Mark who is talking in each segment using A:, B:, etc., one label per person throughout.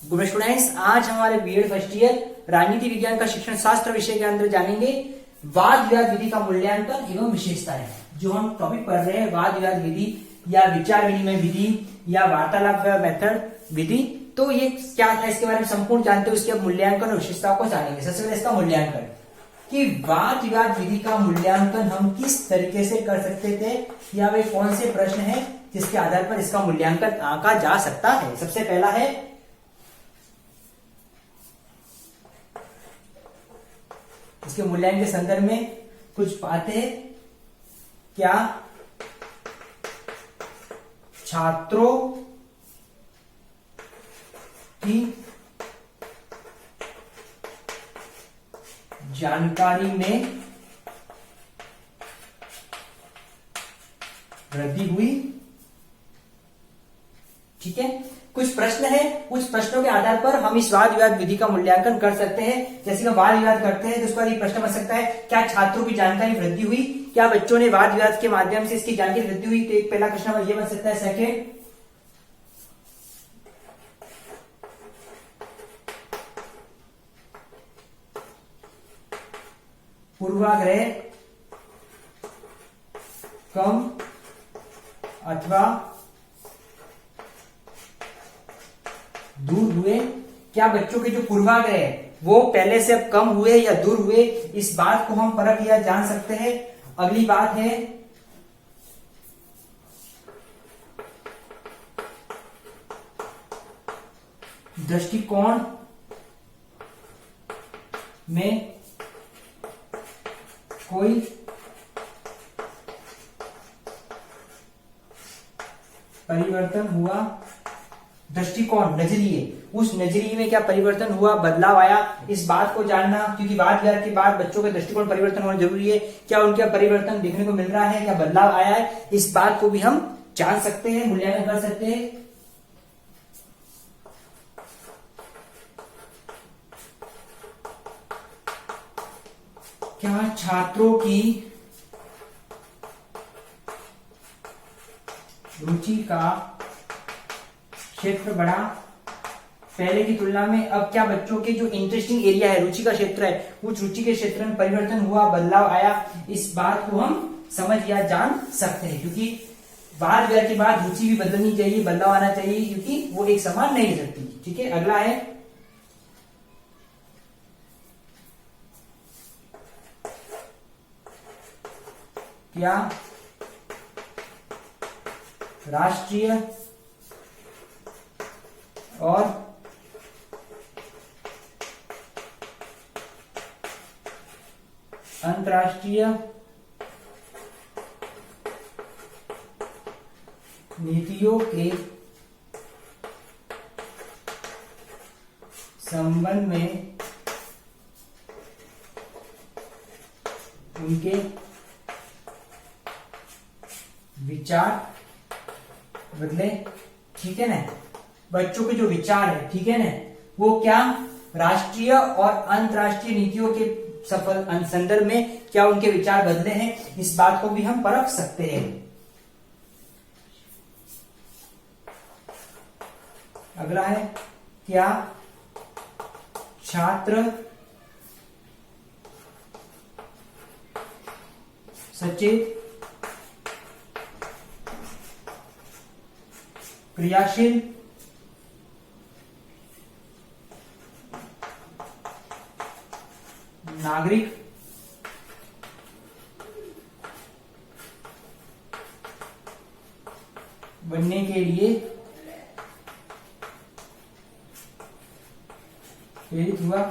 A: Good students, आज हमारे BEd first year राजनीति विज्ञान का शिक्षण शास्त्र विषय के अंदर जानेंगे वाद विवाद विधि का मूल्यांकन एवं विशेषताएं। जो हम टॉपिक पढ़ रहे हैं वाद विवाद विधि या विचार विनिमय विधि या वार्तालाप मेथड विधि, तो ये क्या था इसके बारे में संपूर्ण जानते हो। इसके मूल्यांकन और विशेषताओं को जानेंगे। सबसे पहले इसका मूल्यांकन कि वाद विवाद विधि का मूल्यांकन हम किस तरीके से कर सकते थे या वे कौन से प्रश्न हैं जिसके आधार पर इसका मूल्यांकन आंका जा सकता है। सबसे पहला है इसके मूल्यांकन के संदर्भ में कुछ बातें, क्या छात्रों की जानकारी में वृद्धि हुई। ठीक है, कुछ प्रश्न है, उस प्रश्नों के आधार पर हम इस वाद विवाद विधि का मूल्यांकन कर सकते हैं। जैसे कि वाद विवाद करते हैं तो उस पर ये प्रश्न बन सकता है, क्या छात्रों की जानकारी वृद्धि हुई, क्या बच्चों ने वाद विवाद के माध्यम से इसकी जानकारी वृद्धि हुई। तो एक पहला प्रश्न ये बन सकता है। सेकेंड, पूर्वाग्रह कम अथवा दूर हुए। क्या बच्चों के जो पूर्वाग्रह है वो पहले से अब कम हुए या दूर हुए, इस बात को हम परख या जान सकते हैं। अगली बात है दृष्टिकोण में कोई परिवर्तन हुआ। दृष्टिकोण, नजरिए, उस नजरिए में क्या परिवर्तन हुआ, बदलाव आया, इस बात को जानना। क्योंकि वाद विवाद के बाद बच्चों के दृष्टिकोण परिवर्तन होना जरूरी है। क्या उनका परिवर्तन देखने को मिल रहा है, क्या बदलाव आया है, इस बात को भी हम जान सकते हैं, मूल्यांकन कर सकते हैं। क्या छात्रों की रुचि का क्षेत्र बढ़ा पहले की तुलना में। अब क्या बच्चों के जो इंटरेस्टिंग एरिया है, रुचि का क्षेत्र है, उस रुचि के क्षेत्र में परिवर्तन हुआ, बदलाव आया, इस बात को हम समझ या जान सकते हैं। क्योंकि वाद विवाद के बाद रुचि भी बदलनी चाहिए, बदलाव आना चाहिए, क्योंकि वो एक समान नहीं रह सकती। ठीक है, अगला है क्या राष्ट्रीय और अंतर्राष्ट्रीय नीतियों के संबंध में उनके विचार बदले। ठीक है ना, बच्चों के जो विचार है, ठीक है ना, वो क्या राष्ट्रीय और अंतर्राष्ट्रीय नीतियों के सफल संदर्भ में क्या उनके विचार बदले हैं, इस बात को भी हम परख सकते हैं। अगला है क्या छात्र सचेत क्रियाशील नागरिक बनने के लिए प्रेरित हुआ।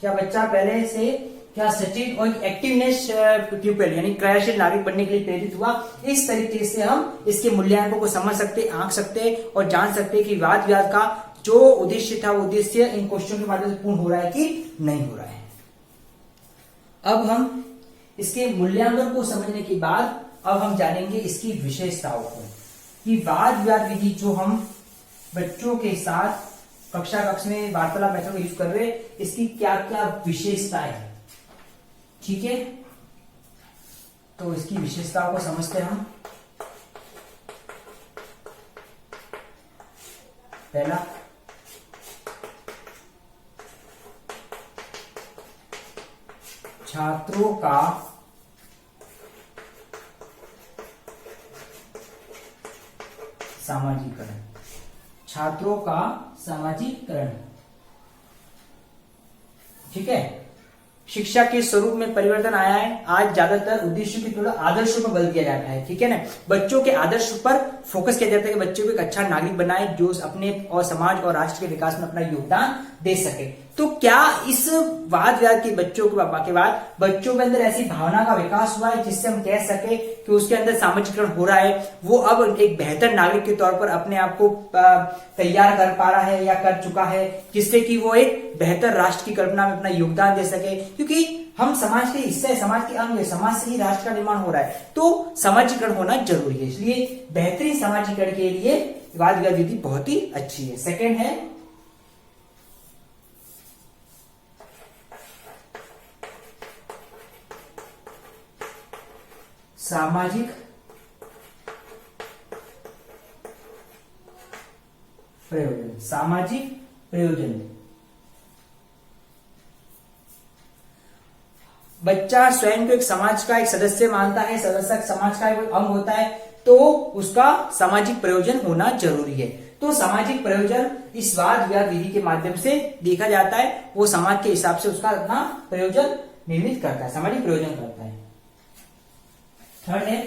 A: क्या बच्चा पहले से क्या सचेत और एक्टिवनेस प्यूपल यानी क्रियाशील नागरिक बनने के लिए प्रेरित हुआ। इस तरीके से हम इसके मूल्यांकन को समझ सकते, आंक सकते और जान सकते कि वाद विवाद का जो उद्देश्य था, उद्देश्य इन क्वेश्चन के माध्यम से पूर्ण हो रहा है कि नहीं हो रहा है। अब हम इसके मूल्यांकन को समझने के बाद अब हम जानेंगे इसकी विशेषताओं को कि वाद विवाद विधि जो हम बच्चों के साथ कक्ष में वार्तालाप मेथड का यूज कर रहे हैं, इसकी क्या क्या विशेषताएं हैं। ठीक है, तो इसकी विशेषताओं को समझते हैं हम। पहला, छात्रों का सामाजिकरण, छात्रों का सामाजिकरण। ठीक है, शिक्षा के स्वरूप में परिवर्तन आया है। आज ज्यादातर उद्देश्यों की तुलना आदर्शों पर बल दिया जाता है। ठीक है ना, बच्चों के आदर्श पर फोकस किया जाता है कि बच्चों को एक अच्छा नागरिक बनाए जो अपने और समाज और राष्ट्र के विकास में अपना योगदान दे सके। तो क्या इस वाद विवाद के बच्चों के बाद बच्चों के अंदर ऐसी भावना का विकास हुआ है जिससे हम कह सके कि उसके अंदर सामाजिकरण हो रहा है, वो अब एक बेहतर नागरिक के तौर पर अपने आप को तैयार कर पा रहा है या कर चुका है, जिससे कि वो एक बेहतर राष्ट्र की कल्पना में अपना योगदान दे सके। क्योंकि हम समाज के हिस्से, समाज के अंग है, समाज से ही राष्ट्र का निर्माण हो रहा है, तो सामाजिकरण होना जरूरी है। इसलिए बेहतरीन सामाजिकरण के लिए वाद विवाद विधि बहुत ही अच्छी है। सेकंड है सामाजिक प्रयोजन। सामाजिक प्रयोजन, बच्चा स्वयं को एक समाज का एक सदस्य मानता है, सदस्य समाज का एक अंग होता है, तो उसका सामाजिक प्रयोजन होना जरूरी है। तो सामाजिक प्रयोजन इस वाद विवाद विधि के माध्यम से देखा जाता है, वो समाज के हिसाब से उसका अपना प्रयोजन निर्मित करता है, सामाजिक प्रयोजन करता है। थर्ड है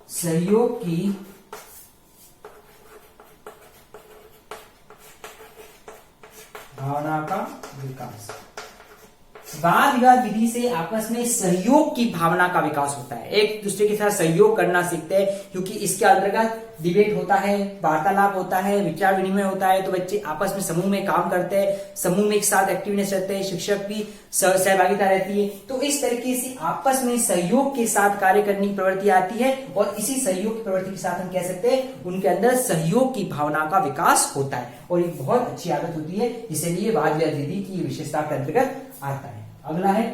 A: सहयोग की भावना का विकास। वाद विवाद विधि से आपस में सहयोग की भावना का विकास होता है, एक दूसरे के साथ सहयोग करना सीखते हैं, क्योंकि इसके अंतर्गत डिबेट होता है, वार्तालाप होता है, विचार विनिमय होता है, तो बच्चे आपस में समूह में काम करते हैं, समूह में एक साथ एक्टिवनेस रहते हैं, शिक्षक की सहभागिता रहती है। तो इस तरीके से आपस में सहयोग के साथ कार्य करने की प्रवृत्ति आती है, और इसी सहयोग की प्रवृत्ति के साथ हम कह सकते हैं उनके अंदर सहयोग की भावना का विकास होता है, और एक बहुत अच्छी आदत होती है, इसलिए वाद विवाद विधि की विशेषता के अंतर्गत आता है। अगला है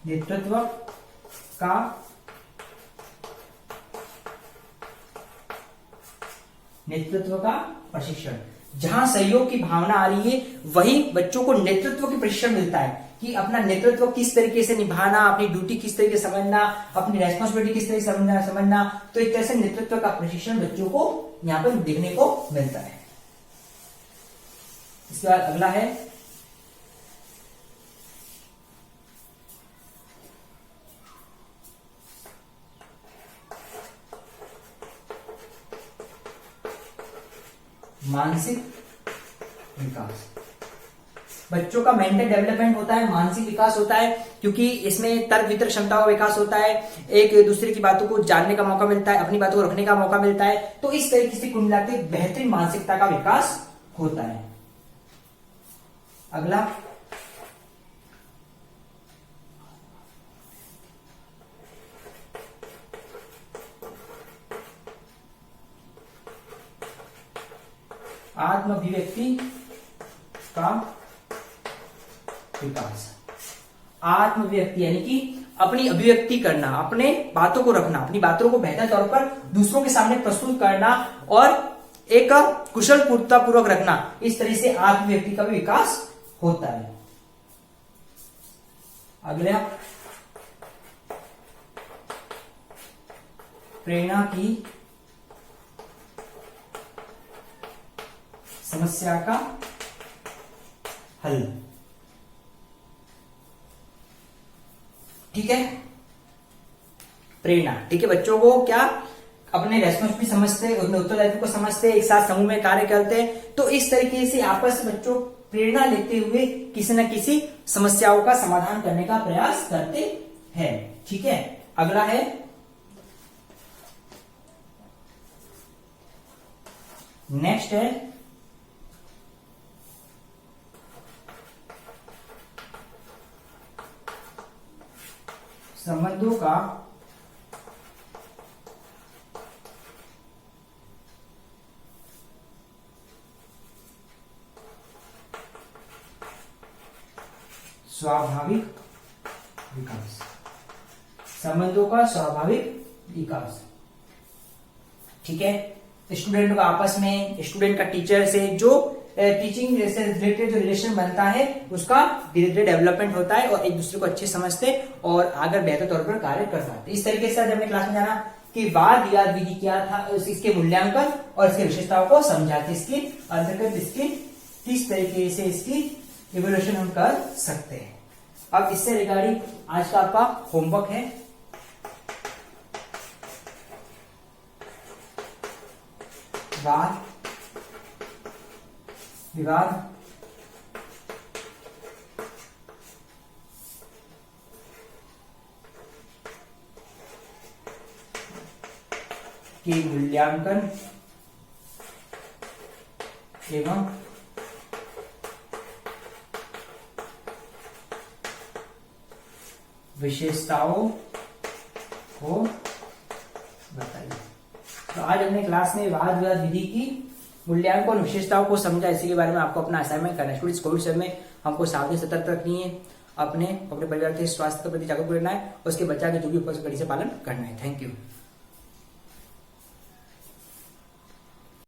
A: नेतृत्व का प्रशिक्षण। जहां सहयोग की भावना आ रही है, वही बच्चों को नेतृत्व की प्रशिक्षण मिलता है कि अपना नेतृत्व किस तरीके से निभाना, अपनी ड्यूटी किस तरीके से समझना, अपनी रेस्पॉन्सिबिलिटी किस तरीके से समझना। तो एक तरह से नेतृत्व का प्रशिक्षण बच्चों को यहाँ पर देखने को मिलता है। इसके बाद अगला है मानसिक विकास। बच्चों का मेंटल डेवलपमेंट होता है, मानसिक विकास होता है, क्योंकि इसमें तर्क वितर्क क्षमता का विकास होता है, एक दूसरे की बातों को जानने का मौका मिलता है, अपनी बातों को रखने का मौका मिलता है। तो इस तरीके से कुल मिलाकर एक बेहतरीन मानसिकता का विकास होता है। अगला आत्माभिव्यक्ति का विकास। आत्मव्यक्ति यानी कि अपनी अभिव्यक्ति करना, अपने बातों को रखना, अपनी बातों को बेहतर तौर पर दूसरों के सामने प्रस्तुत करना और एक कुशल पूर्वक रखना, इस तरह से आत्मव्यक्ति का भी विकास होता है। अगला प्रेरणा की समस्या का हल। ठीक है, प्रेरणा। ठीक है, बच्चों को क्या अपने रेस्पॉन्सिबिलिटी समझते, अपने उत्तरदायित्व को समझते, एक साथ समूह में कार्य करते हैं, तो इस तरीके से आपस में बच्चों प्रेरणा लेते हुए किसी न किसी समस्याओं का समाधान करने का प्रयास करते हैं। ठीक है, अगला है नेक्स्ट है संबंधों का स्वाभाविक विकास। संबंधों का स्वाभाविक विकास। ठीक है, स्टूडेंट का आपस में, स्टूडेंट का टीचर से जो टीचिंग से रिलेटेड जो रिलेशन बनता है उसका धीरे धीरे डेवलपमेंट होता है और एक दूसरे को अच्छे समझते और आगे बेहतर तौर पर कार्य कर पाते। इस तरीके से आज हमने क्लास में जाना कि वाद विवाद विधि क्या था, इसके मूल्यांकन और इसकी विशेषताओं को समझा। इसके अंतर्गत इसकी किस तरीके से इसकी इवोल्यूशन हम कर सकते हैं। अब इससे रिगार्डिंग आज का आपका होमवर्क है, वाद विवाद के मूल्यांकन एवं विशेषताओं को बताइए। तो आज हमने क्लास में वाद विवाद विधि की मूल्यांकन और विशेषताओं को समझा। इसी के बारे में आपको अपना असाइनमेंट करना है। स्टूडेंट्स, कोविड समय में हमको सावधानी सतर्क रखनी है, अपने परिवार के स्वास्थ्य के प्रति जागरूक रहना है और उसके बच्चा के जो भी उपस्थित से पालन करना है। Thank you.